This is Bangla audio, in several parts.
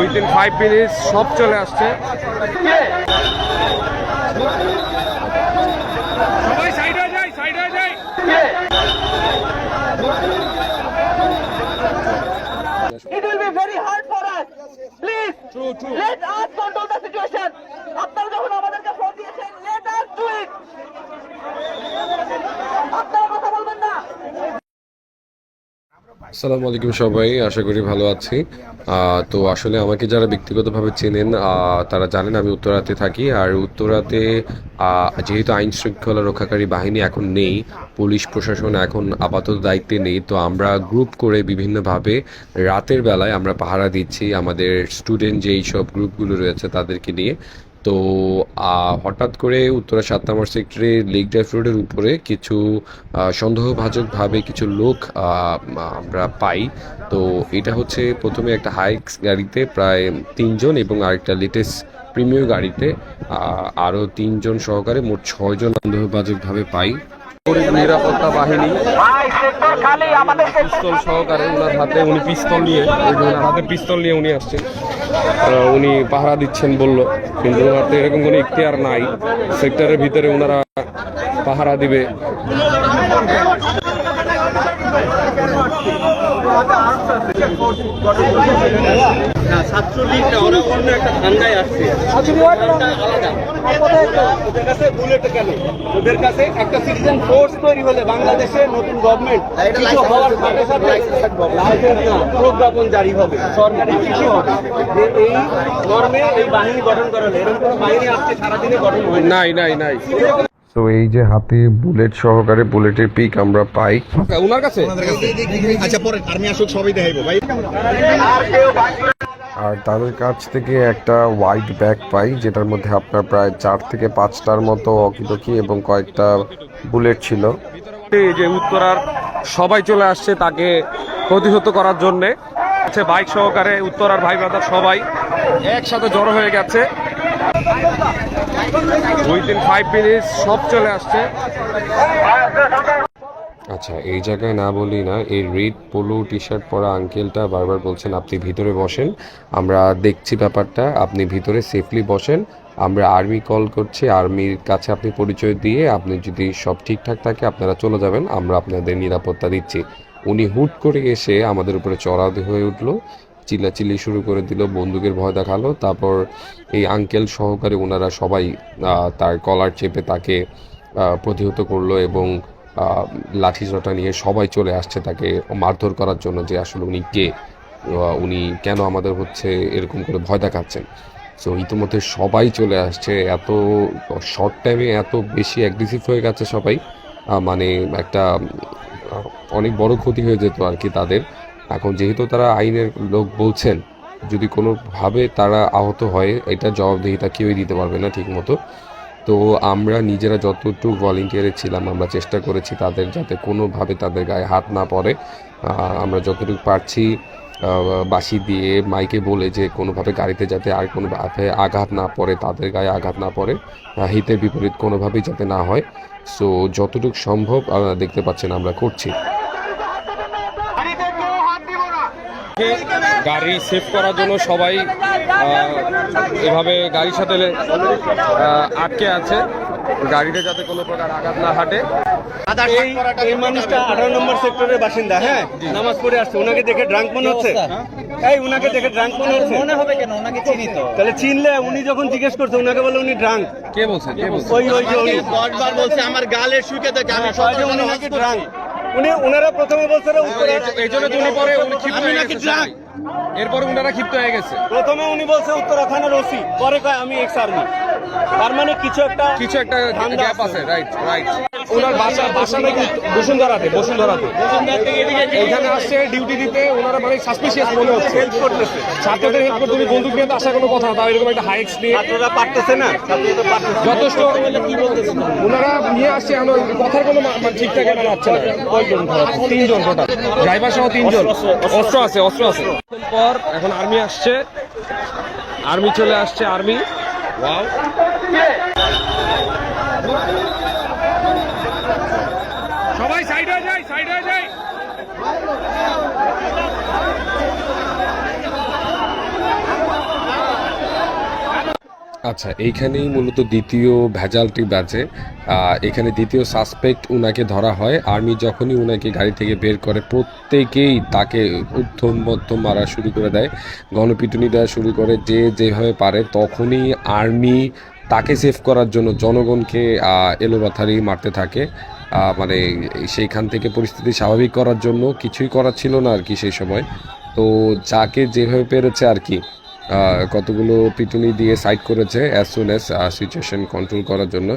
উইদিন 5 মিনিটস সব চলে আসছে। সবাই সাইড হয়ে যায়, সাইড হয়ে যায়। It will be very hard for us. Please, let us control the situation. আপনারা যখন আমাদেরকে ফোন দিয়েছেন, let us do it. আপনারা কথা বলবেন না। আসসালামু আলাইকুম সবাই, আশা করি ভালো আছি। তো আসলে আমাকে যারা ব্যক্তিগতভাবে চেনেন তারা জানেন আমি উত্তরাতে থাকি। আর উত্তরাতে যেহেতু আইন শৃঙ্খলা রক্ষাকারী বাহিনী এখন নেই, পুলিশ প্রশাসন এখন আপাতত দায়িত্বে নেই, তো আমরা গ্রুপ করে বিভিন্নভাবে রাতের বেলায় আমরা পাহারা দিচ্ছি আমাদের স্টুডেন্ট যেই সব গ্রুপগুলো রয়েছে তাদেরকে নিয়ে। তো হঠাৎ করে উত্তরা 7 নম্বর সেক্টরে লেক ড্রাইভ রোডের উপরে কিছু সন্দেহভাজকভাবে কিছু লোক আমরা পাই। তো এটা হচ্ছে প্রথমে একটা হাইক্স গাড়িতে প্রায় 3 জন এবং আরেকটা লেটেস্ট প্রিমিয়ার গাড়িতে আরও 3 জন সহকারে মোট 6 জন সন্দেহভাজকভাবে পাই। নিরাপত্তা বাহিনী পিস্তল সহকারে ওনার হাতে, উনি পিস্তল নিয়ে ওনার হাতে পিস্তল নিয়ে উনি আসছেন, উনি পাহারা দিচ্ছেন বললো, কিন্তু ওনার তো এরকম কোনো ইখতিয়ার নাই। সেক্টরের ভিতরে ওনারা পাহারা দিবে। ছাত্রলীগটা ওরা অন্য একটা ধান্দায় আসছে, ওদের কাছে বুলেট কেন, ওদের কাছে একটা সিটিজেন ফোর্স তৈরি হলে বাংলাদেশে নতুন গভর্নমেন্ট কিছু হওয়ার সাথে সাথে প্রজ্ঞাপন জারি হবে, সরকারি চিঠি হবে যে এই মর্মে এই বাহিনী গঠন করা হলে। এরকম কোনো বাহিনী আজকে সারাদিনে গঠন হয় নাই নাই নাই। তো এই যে হাতে বুলেট সহকারে বুলেটের পিক আমরা পাই ওনার কাছে। আচ্ছা পরে আর্মি আসুক সবই দেখাইবো ভাই। আর তাদের কাছ থেকে একটা হোয়াইট ব্যাগ পাই, যেটার মধ্যে আপনার প্রায় 4 থেকে 5টার মতো অকিতকি এবং কয়েকটা বুলেট ছিল। এই যে উত্তরার সবাই চলে আসছে তাকে প্রতিহত করার জন্যে, বাইক সহকারে উত্তরার ভাই ব্রাদার সবাই একসাথে জড়ো হয়ে গেছে। উইদিন 5 মিনিটস সব চলে আসছে। আচ্ছা, এই জায়গায় না বলি না, এই রেড পোলো টি শার্ট পরা আঙ্কেলটা বারবার বলছেন আপনি ভিতরে বসেন, আমরা দেখছি ব্যাপারটা, আপনি ভিতরে সেফলি বসেন, আমরা আর্মি কল করছি, আর্মির কাছে আপনি পরিচয় দিয়ে আপনি যদি সব ঠিকঠাক থাকে আপনারা চলে যাবেন, আমরা আপনাদের নিরাপত্তা দিচ্ছি। উনি হুট করে এসে আমাদের উপরে চড়াও হয়ে উঠলো, চিল্লাচিল্লি শুরু করে দিল, বন্দুকের ভয় দেখালো। তারপর এই আঙ্কেল সহকারে ওনারা সবাই তার কলার চেপে তাকে প্রতিহত করলো এবং লাঠিসোঁটা নিয়ে সবাই চলে আসছে তাকে মারধর করার জন্য, যে আসলে উনি কে, উনি কেন আমাদের হচ্ছে এরকম করে ভয় দেখাচ্ছেন। সো ইতিমধ্যে সবাই চলে আসছে, এত শর্ট টাইমে এত বেশি অ্যাগ্রেসিভ হয়ে গেছে সবাই, মানে একটা অনেক বড় ক্ষতি হয়ে যেত আর কি তাদের। এখন যেহেতু তারা আইনের লোক বলছেন, যদি কোনোভাবে তারা আহত হয় এটা জবাবদিহিতা কেউই দিতে পারবে না ঠিক মতো। তো আমরা নিজেরা যতটুকু ভলেন্টিয়ারে ছিলাম আমরা চেষ্টা করেছি তাদের যাতে কোনোভাবে তাদের গায়ে হাত না পড়ে। আমরা যতটুকু পারছি বাঁশি দিয়ে মাইকে বলে যে কোনোভাবে গাড়িতে যাতে আর কোনোভাবে আঘাত না পড়ে, তাদের গায়ে আঘাত না পড়ে, হিতের বিপরীত কোনোভাবেই যাতে না হয়। সো যতটুকু সম্ভব দেখতে পাচ্ছেন আমরা করছি। গাড়ি সেভ করার জন্য সবাই এভাবে গাড়ির সাথে আটকে আছে, গাড়িতে যাতে কোনো প্রকার আঘাত না হাঁটে। এই মানুষটা 18 নম্বর সেক্টরের বাসিন্দা, হ্যাঁ, নামাজ পড়ে আসছে, ওনাকে দেখে ড্রাঙ্ক মনে হচ্ছে। এই উনাকে দেখে ড্রাঙ্ক মনে হচ্ছে, মনে হবে কেন? ওনাকে চিনি তো। তাহলে চিনলে উনি যখন জিজ্ঞেস করছে ওনাকে বলে উনি ড্রাঙ্ক। কে বলছে? ওই যে উনি 10 বার বলছে আমার গালের শুকে দেখে আমি সহজে উনি নাকি ড্রাঙ্ক। ওনারা প্রথমে বলছে এই জন্য উনি পরে ক্ষিপ্ত হয়ে গেছে, এরপরে ওনারা ক্ষিপ্ত হয়ে গেছে। প্রথমে উনি বলছে উত্তরা থানার ওসি, পরে কয় আমি এক্স আর্মি। তার মানে কিছু একটা গ্যাপ আছে। রাইট। ওনার বাসা নাকি বসুন্ধরাতে এইখানে আসছে ডিউটি দিতে, ওনারা মানে সাসপিশিয়াস মনে হচ্ছে, হেল্প করতেছে, ছাত্রদের হেল্প করতে। বন্দুক নিয়ে তো আসার কোনো কথা, তাও এরকম একটা হাইক্স নিয়ে ছাত্ররা পারতেছে না, যথেষ্ট কি বলতেছে ওনারা নিয়ে আসছে, কথার কোনো ঠিক থাকে না, যাচ্ছে না। কয়জন? 3 জন টোটাল, ড্রাইভার সহ 3 জন। অস্ত্র আছে। পর এখন আর্মি আসছে, আর্মি চলে আসছে, আর্মি। ওয়াও, সবাই সাইড হয়ে যায়। আচ্ছা, এইখানেই মূলত দ্বিতীয় ভেজালটি বাজে। এখানে দ্বিতীয় সাসপেক্ট উনাকে ধরা হয়। আর্মি যখনই উনাকে গাড়ি থেকে বের করে প্রত্যেকেই তাকে উদ্ধম মধ্যম মারা শুরু করে দেয়, গণপিটুনি দেওয়া শুরু করে, যে যেভাবে পারে। তখনই আর্মি তাকে সেভ করার জন্য জনগণকে এলোপাথারি মারতে থাকে। মানে সেইখান থেকে পরিস্থিতি স্বাভাবিক করার জন্য কিছুই করার ছিল না আর কি সেই সময়। তো যাকে যেভাবে পেরেছে আর কি কতগুলো পিটুনি দিয়ে সাইড করেছে as soon as situation control করার জন্য।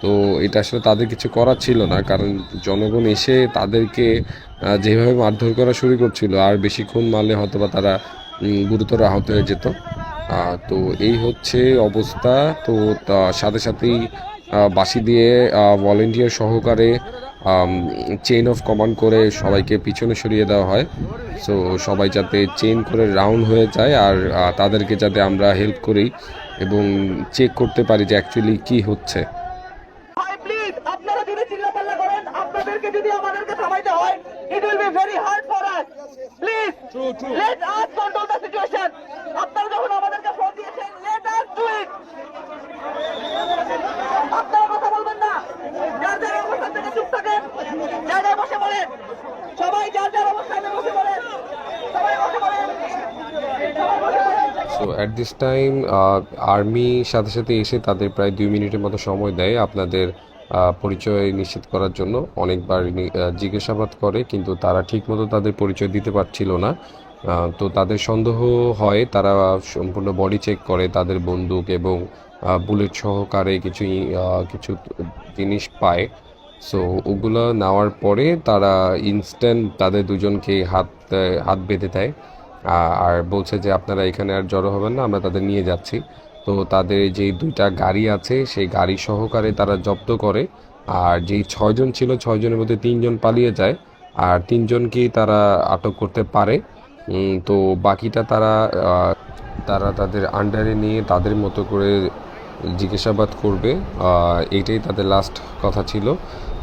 তো এটা আসলে তাদের কিছু করার ছিল না, কারণ জনগণ এসে তাদেরকে যেভাবে মারধর করা শুরু করছিল, আর বেশিক্ষণ মারলে হয়তো বা তারা গুরুতর আহত হয়ে যেত। তো এই হচ্ছে অবস্থা। তো সাথে সাথেই বাঁশি দিয়ে ভলেন্টিয়ার সহকারে চেইন অফ কমান্ড করে সবাইকে পিছনে সরিয়ে দেওয়া হয়। সো সবাই যাতে চেইন করে রাউন্ড হয়ে যায়, আর তাদেরকে যাতে আমরা হেল্প করি এবং চেক করতে পারি যে অ্যাকচুয়ালি কী হচ্ছে। ভাই প্লিজ, আপনারা যদি চিল্লাপাল্লা করেন, আপনাদেরকে যদি আমাদেরকে থামাইতে হয়, it will be very hard for us. Please, let us control the situation. আপনারা যখন আমাদেরকে ফোন দিয়েছেন, let us do it. আপনারা কথা বলবেন না, যার যার অবস্থান থেকে চুপ থাকেন, জায়গায় বসে পড়েন, সবাই যার যার অবস্থানে বসে পড়েন, সবাই বসে পড়েন, সবাই বসে পড়েন। So at this time army সাথে সাথে এসে তাদের প্রায় 2 মিনিটের মতো সময় দেয় আপনাদের পরিচয় নিশ্চিত করার জন্য। অনেকবার জিজ্ঞাসাবাদ করে, কিন্তু তারা ঠিকমতো তাদের পরিচয় দিতে পারছিল না। তো তাদের সন্দেহ হয়, তারা সম্পূর্ণ বডি চেক করে, তাদের বন্দুক এবং বুলেট সহকারে কিছু জিনিস পায়। সো ওগুলো নেওয়ার পরে তারা ইনস্ট্যান্ট তাদের দুজনকে হাত বেঁধে দেয়। আর বলছে যে আপনারা এখানে আর জড়ো হবেন না, আমরা তাদের নিয়ে যাচ্ছি। তো তাদের যেই 2টা গাড়ি আছে সেই গাড়ি সহকারে তারা জব্দ করে। আর যেই 6জন ছিল, 6জনের মধ্যে 3জন পালিয়ে যায়, আর 3জনকেই তারা আটক করতে পারে। তো বাকিটা তারা তাদের আন্ডারে নিয়ে তাদের মতো করে জিজ্ঞাসাবাদ করবে। এইটাই তাদের লাস্ট কথা ছিল।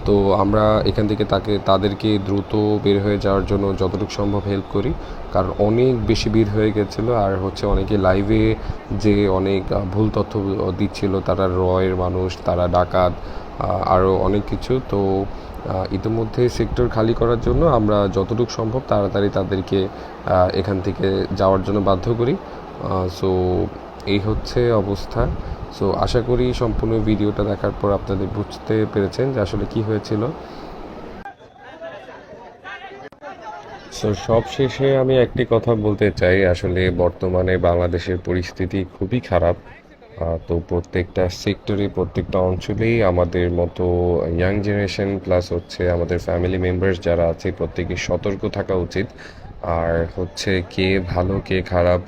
তো আমরা এখান থেকে তাদেরকে দ্রুত বের হয়ে যাওয়ার জন্য যতটুকু সম্ভব হেল্প করি, কারণ অনেক বেশি ভিড় হয়ে গেছিলো। আর হচ্ছে অনেকে লাইভে যে অনেক ভুল তথ্য দিচ্ছিল, তারা রয়ের মানুষ, তারা ডাকাত, আরও অনেক কিছু। তো ইতিমধ্যে সেক্টর খালি করার জন্য আমরা যতটুকু সম্ভব তাড়াতাড়ি তাদেরকে এখান থেকে যাওয়ার জন্য বাধ্য করি। সো এই হচ্ছে অবস্থা। সো আশা করি সম্পূর্ণ ভিডিওটা দেখার পর আপনাদের বুঝতে পেরেছেন যে আসলে কি হয়েছিল। সো সব শেষে আমি একটি কথা বলতে চাই, আসলে বর্তমানে বাংলাদেশের পরিস্থিতি খুবই খারাপ। তো প্রত্যেকটা সেক্টরে, প্রত্যেকটা অঞ্চলেই আমাদের মতো ইয়াং জেনারেশন প্লাস হচ্ছে আমাদের ফ্যামিলি মেম্বার্স যারা আছে, প্রত্যেকে সতর্ক থাকা উচিত। আর হচ্ছে কে ভালো কে খারাপ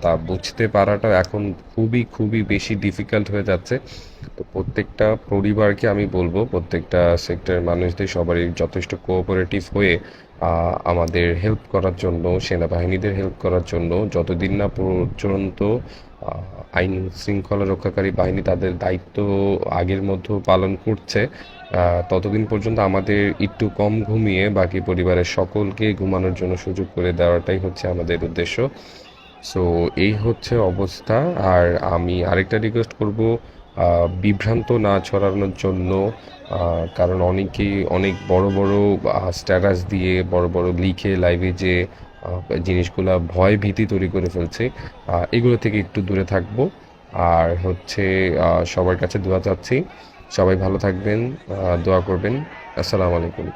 তা বুঝতে পারাটা এখন খুবই খুবই বেশি ডিফিকাল্ট হয়ে যাচ্ছে। তো প্রত্যেকটা পরিবারকে আমি বলবো, প্রত্যেকটা সেক্টরের মানুষদের সবারই যথেষ্ট কোঅপারেটিভ হয়ে আমাদের হেল্প করার জন্য, সেনাবাহিনীদের হেল্প করার জন্য, যতদিন না পর্যন্ত আইন শৃঙ্খলা রক্ষাকারী বাহিনী তাদের দায়িত্ব আগের মতো পালন করছে, ততদিন পর্যন্ত আমাদের একটু কম ঘুমিয়ে বাকি পরিবারের সকলকে ঘুমানোর জন্য সুযোগ করে দেওয়াটাই হচ্ছে আমাদের উদ্দেশ্য। সো এই হচ্ছে অবস্থা। আর আমি আরেকটা রিকোয়েস্ট করব, বিভ্রান্ত না ছড়ানোর জন্য, কারণ অনেকেই অনেক বড় বড় স্ট্যাটাস দিয়ে, বড় বড় লিখে লাইভে যে জিনিসগুলা ভয় ভীতি তৈরি করে ফেলছে, এগুলো থেকে একটু দূরে থাকবো। আর হচ্ছে সবার কাছে দোয়া চাচ্ছি, সবাই ভালো থাকবেন, দোয়া করবেন। আসসালামু আলাইকুম।